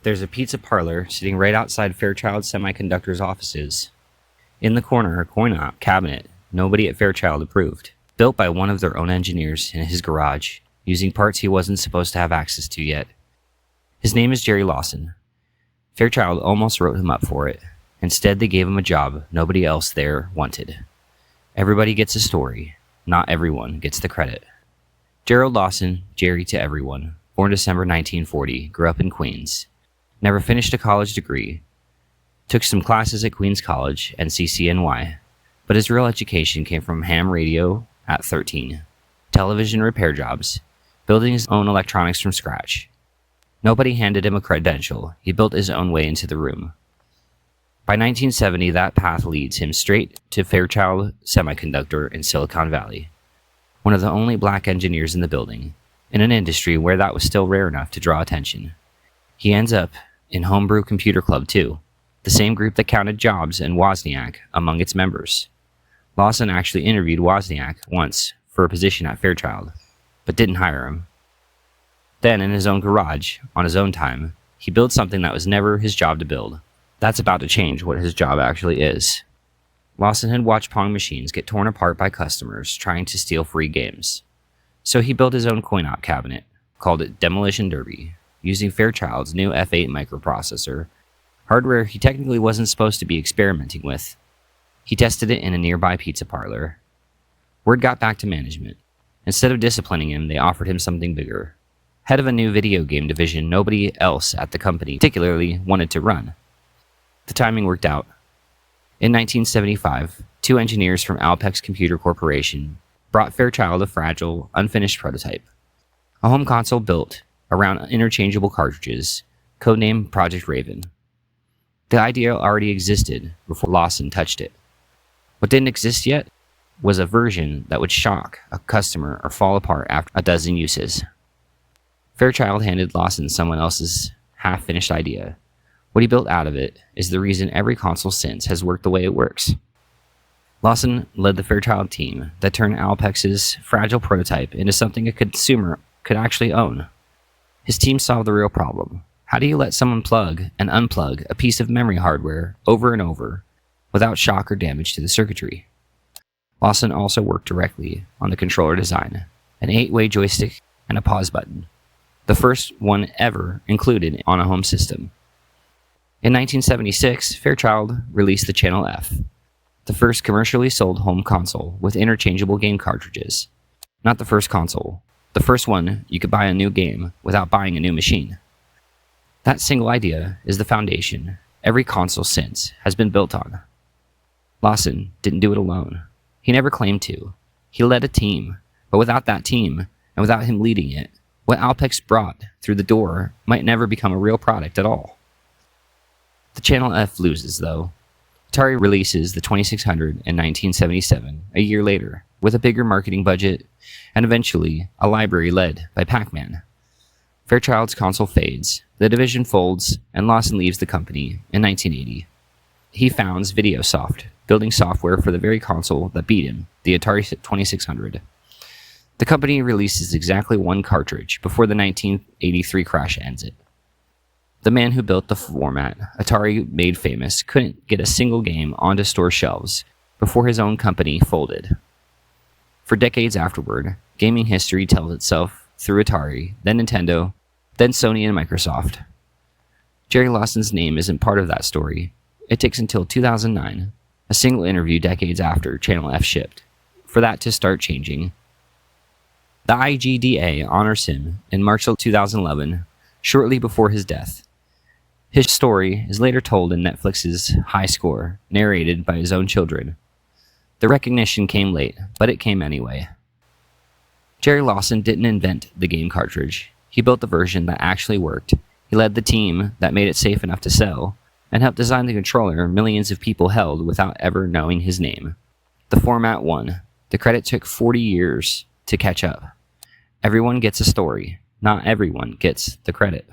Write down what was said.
There's a pizza parlor sitting right outside Fairchild Semiconductor's offices. In the corner, a coin-op cabinet nobody at Fairchild approved, built by one of their own engineers in his garage, using parts he wasn't supposed to have access to yet. His name is Jerry Lawson. Fairchild almost wrote him up for it. Instead, they gave him a job nobody else there wanted. Everybody gets a story. Not everyone gets the credit. Gerald Lawson, Jerry to everyone, born December 1940, grew up in Queens. Never finished a college degree. Took some classes at Queens College and CCNY, but his real education came from ham radio at 13, television repair jobs, building his own electronics from scratch. Nobody handed him a credential. He built his own way into the room. By 1970, that path leads him straight to Fairchild Semiconductor in Silicon Valley, one of the only black engineers in the building, in an industry where that was still rare enough to draw attention. He ends up in Homebrew Computer Club too, the same group that counted Jobs and Wozniak among its members. Lawson actually interviewed Wozniak once for a position at Fairchild, but didn't hire him. Then, in his own garage, on his own time, he built something that was never his job to build. That's about to change what his job actually is. Lawson had watched Pong machines get torn apart by customers trying to steal free games. So he built his own coin-op cabinet, called it Demolition Derby, using Fairchild's new F8 microprocessor, hardware he technically wasn't supposed to be experimenting with. He tested it in a nearby pizza parlor. Word got back to management. Instead of disciplining him, they offered him something bigger. Head of a new video game division nobody else at the company particularly wanted to run. The timing worked out. In 1975, two engineers from Alpex Computer Corporation brought Fairchild a fragile, unfinished prototype. A home console built around interchangeable cartridges, codenamed Project Raven. The idea already existed before Lawson touched it. What didn't exist yet was a version that would shock a customer or fall apart after a dozen uses. Fairchild handed Lawson someone else's half-finished idea. What he built out of it is the reason every console since has worked the way it works. Lawson led the Fairchild team that turned Alpex's fragile prototype into something a consumer could actually own. His team solved the real problem. How do you let someone plug and unplug a piece of memory hardware over and over without shock or damage to the circuitry? Lawson also worked directly on the controller design, an 8-way joystick and a pause button, the first one ever included on a home system. In 1976, Fairchild released the Channel F, the first commercially sold home console with interchangeable game cartridges. Not the first console, the first one you could buy a new game without buying a new machine. That single idea is the foundation every console since has been built on. Lawson didn't do it alone. He never claimed to. He led a team, but without that team, and without him leading it, what Alpex brought through the door might never become a real product at all. The Channel F loses, though. Atari releases the 2600 in 1977, a year later, with a bigger marketing budget, and eventually a library led by Pac-Man. Fairchild's console fades, the division folds, and Lawson leaves the company in 1980. He founds VideoSoft, building software for the very console that beat him, the Atari 2600. The company releases exactly one cartridge before the 1983 crash ends it. The man who built the format Atari made famous couldn't get a single game onto store shelves before his own company folded. For decades afterward, gaming history tells itself through Atari, then Nintendo, then Sony and Microsoft. Jerry Lawson's name isn't part of that story. It takes until 2009, a single interview decades after Channel F shipped, for that to start changing. The IGDA honors him in March of 2011, shortly before his death. His story is later told in Netflix's High Score, narrated by his own children. The recognition came late, but it came anyway. Jerry Lawson didn't invent the game cartridge. He built the version that actually worked. He led the team that made it safe enough to sell, and helped design the controller millions of people held without ever knowing his name. The format won. The credit took 40 years to catch up. Everyone gets a story. Not everyone gets the credit.